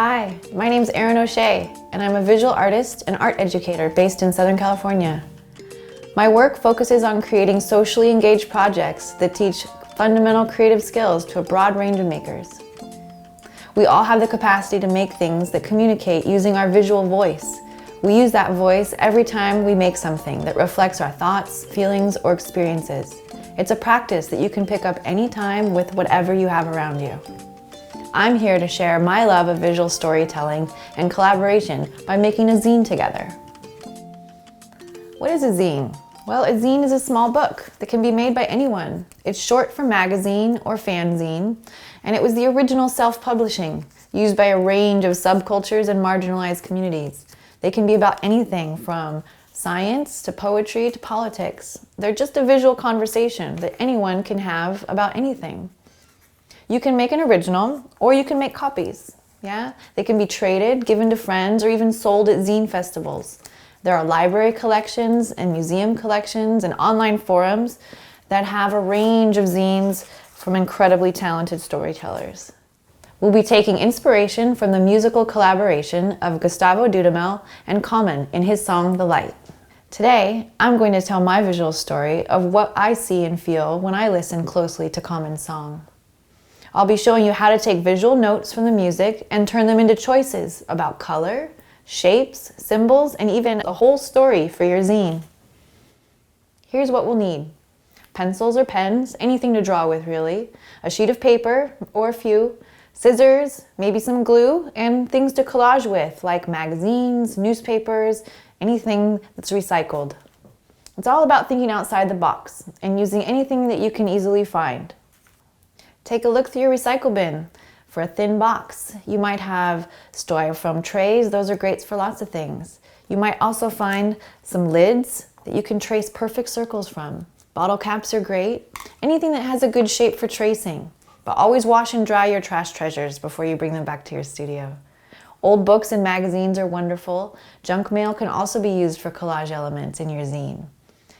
Hi, my name's Erin O'Shea, and I'm a visual artist and art educator based in Southern California. My work focuses on creating socially engaged projects that teach fundamental creative skills to a broad range of makers. We all have the capacity to make things that communicate using our visual voice. We use that voice every time we make something that reflects our thoughts, feelings, or experiences. It's a practice that you can pick up anytime with whatever you have around you. I'm here to share my love of visual storytelling and collaboration by making a zine together. What is a zine? Well, a zine is a small book that can be made by anyone. It's short for magazine or fanzine, and it was the original self-publishing used by a range of subcultures and marginalized communities. They can be about anything from science to poetry to politics. They're just a visual conversation that anyone can have about anything. You can make an original, or you can make copies. Yeah? They can be traded, given to friends, or even sold at zine festivals. There are library collections and museum collections and online forums that have a range of zines from incredibly talented storytellers. We'll be taking inspiration from the musical collaboration of Gustavo Dudamel and Common in his song, The Light. Today, I'm going to tell my visual story of what I see and feel when I listen closely to Common's song. I'll be showing you how to take visual notes from the music and turn them into choices about color, shapes, symbols, and even a whole story for your zine. Here's what we'll need. Pencils or pens, anything to draw with really, a sheet of paper or a few, scissors, maybe some glue, and things to collage with like magazines, newspapers, anything that's recycled. It's all about thinking outside the box and using anything that you can easily find. Take a look through your recycle bin. For a thin box, you might have styrofoam trays. Those are great for lots of things. You might also find some lids that you can trace perfect circles from. Bottle caps are great. Anything that has a good shape for tracing. But always wash and dry your trash treasures before you bring them back to your studio. Old books and magazines are wonderful. Junk mail can also be used for collage elements in your zine.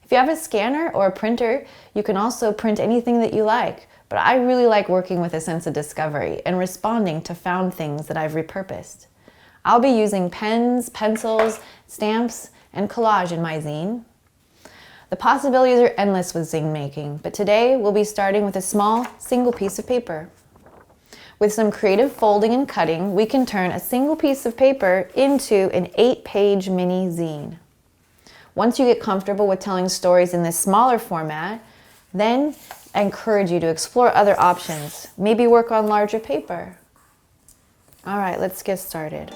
If you have a scanner or a printer, you can also print anything that you like. But I really like working with a sense of discovery and responding to found things that I've repurposed. I'll be using pens, pencils, stamps, and collage in my zine. The possibilities are endless with zine-making, but today we'll be starting with a small, single piece of paper. With some creative folding and cutting, we can turn a single piece of paper into an 8-page mini zine. Once you get comfortable with telling stories in this smaller format, then I encourage you to explore other options. Maybe work on larger paper. All right, let's get started.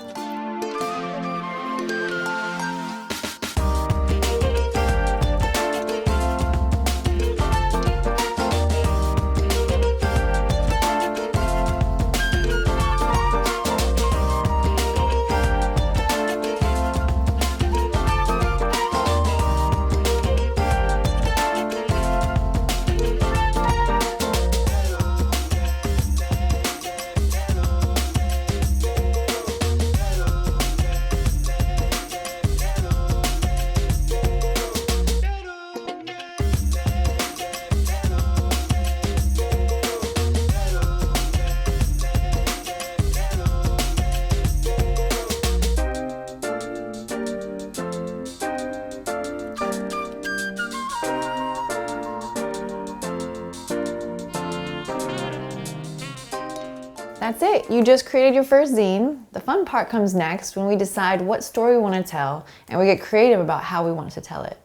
That's it, you just created your first zine. The fun part comes next when we decide what story we want to tell and we get creative about how we want to tell it.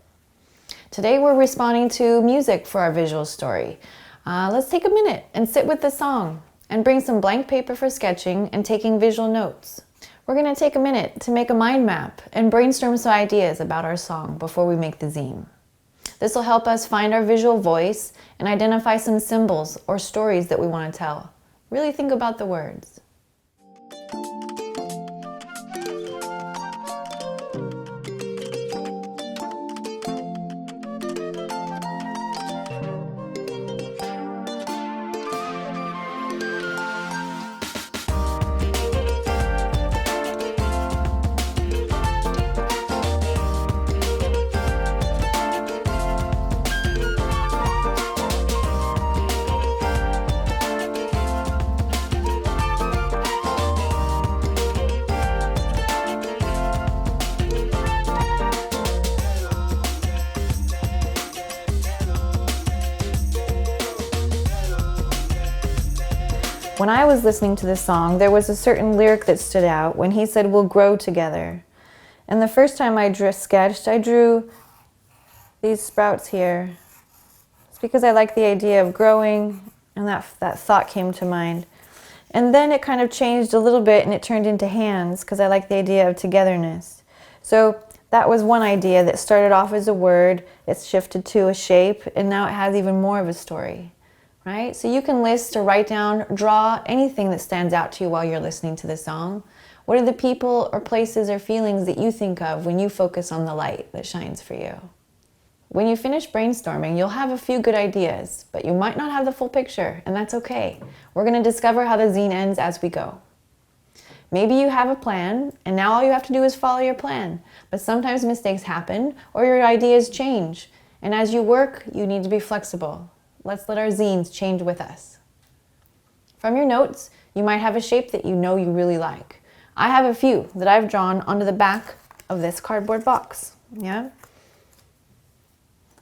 Today we're responding to music for our visual story. Let's take a minute and sit with the song and bring some blank paper for sketching and taking visual notes. We're going to take a minute to make a mind map and brainstorm some ideas about our song before we make the zine. This will help us find our visual voice and identify some symbols or stories that we want to tell. Really think about the words. When I was listening to this song, there was a certain lyric that stood out when he said, "We'll grow together." And the first time I sketched, I drew these sprouts here. It's because I like the idea of growing, and that thought came to mind. And then it kind of changed a little bit and it turned into hands because I like the idea of togetherness. So that was one idea that started off as a word, it's shifted to a shape, and now it has even more of a story, right? So you can list or write down, draw anything that stands out to you while you're listening to the song. What are the people or places or feelings that you think of when you focus on the light that shines for you? When you finish brainstorming, you'll have a few good ideas, but you might not have the full picture, and that's okay. We're going to discover how the zine ends as we go. Maybe you have a plan, and now all you have to do is follow your plan. But sometimes mistakes happen, or your ideas change. And as you work, you need to be flexible. Let's let our zines change with us. From your notes, you might have a shape that you know you really like. I have a few that I've drawn onto the back of this cardboard box. Yeah?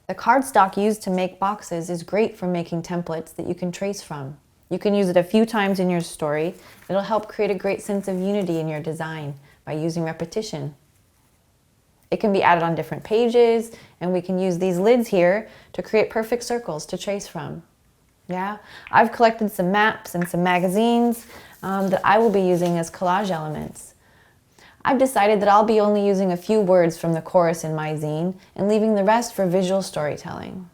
The cardstock used to make boxes is great for making templates that you can trace from. You can use it a few times in your story. It'll help create a great sense of unity in your design by using repetition. It can be added on different pages, and we can use these lids here to create perfect circles to trace from. Yeah? I've collected some maps and some magazines that I will be using as collage elements. I've decided that I'll be only using a few words from the chorus in my zine and leaving the rest for visual storytelling.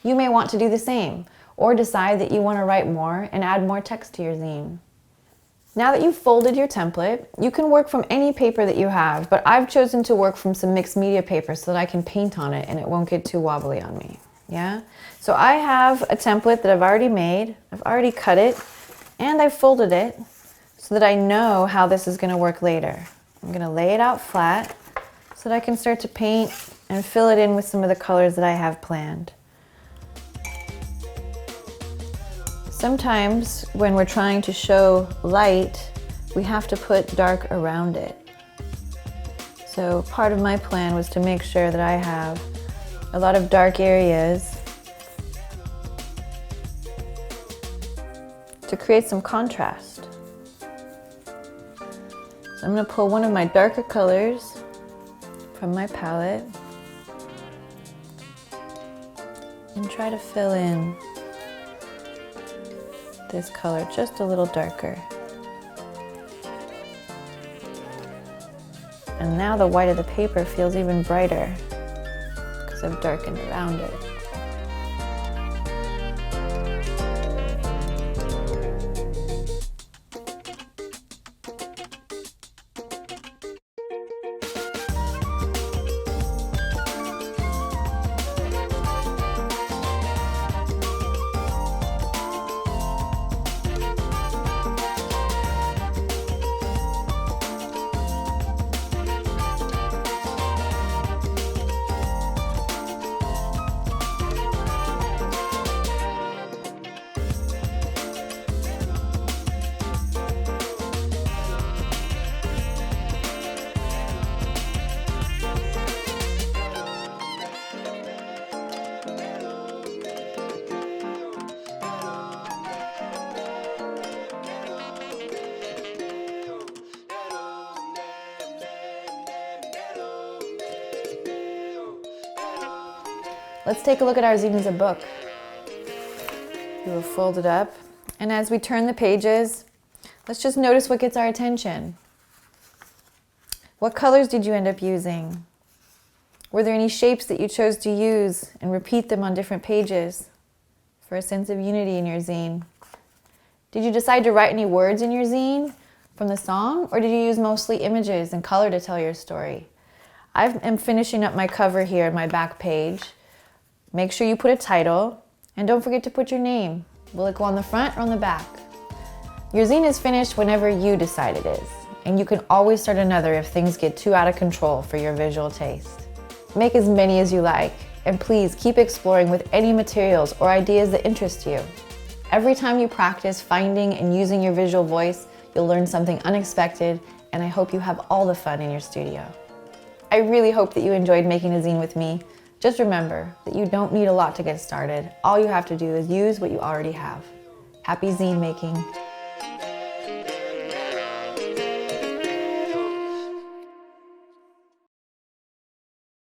You may want to do the same, or decide that you want to write more and add more text to your zine. Now that you've folded your template, you can work from any paper that you have, but I've chosen to work from some mixed media paper so that I can paint on it and it won't get too wobbly on me. Yeah? So I have a template that I've already made, I've already cut it, and I've folded it so that I know how this is going to work later. I'm going to lay it out flat so that I can start to paint and fill it in with some of the colors that I have planned. Sometimes when we're trying to show light, we have to put dark around it. So part of my plan was to make sure that I have a lot of dark areas to create some contrast. So I'm going to pull one of my darker colors from my palette and try to fill in this color just a little darker. And now the white of the paper feels even brighter because I've darkened around it. Let's take a look at our zine as a book. We will fold it up, and as we turn the pages, let's just notice what gets our attention. What colors did you end up using? Were there any shapes that you chose to use and repeat them on different pages for a sense of unity in your zine? Did you decide to write any words in your zine from the song, or did you use mostly images and color to tell your story? I am finishing up my cover here on my back page. Make sure you put a title, and don't forget to put your name. Will it go on the front or on the back? Your zine is finished whenever you decide it is, and you can always start another if things get too out of control for your visual taste. Make as many as you like, and please keep exploring with any materials or ideas that interest you. Every time you practice finding and using your visual voice, you'll learn something unexpected, and I hope you have all the fun in your studio. I really hope that you enjoyed making a zine with me. Just remember that you don't need a lot to get started. All you have to do is use what you already have. Happy zine making.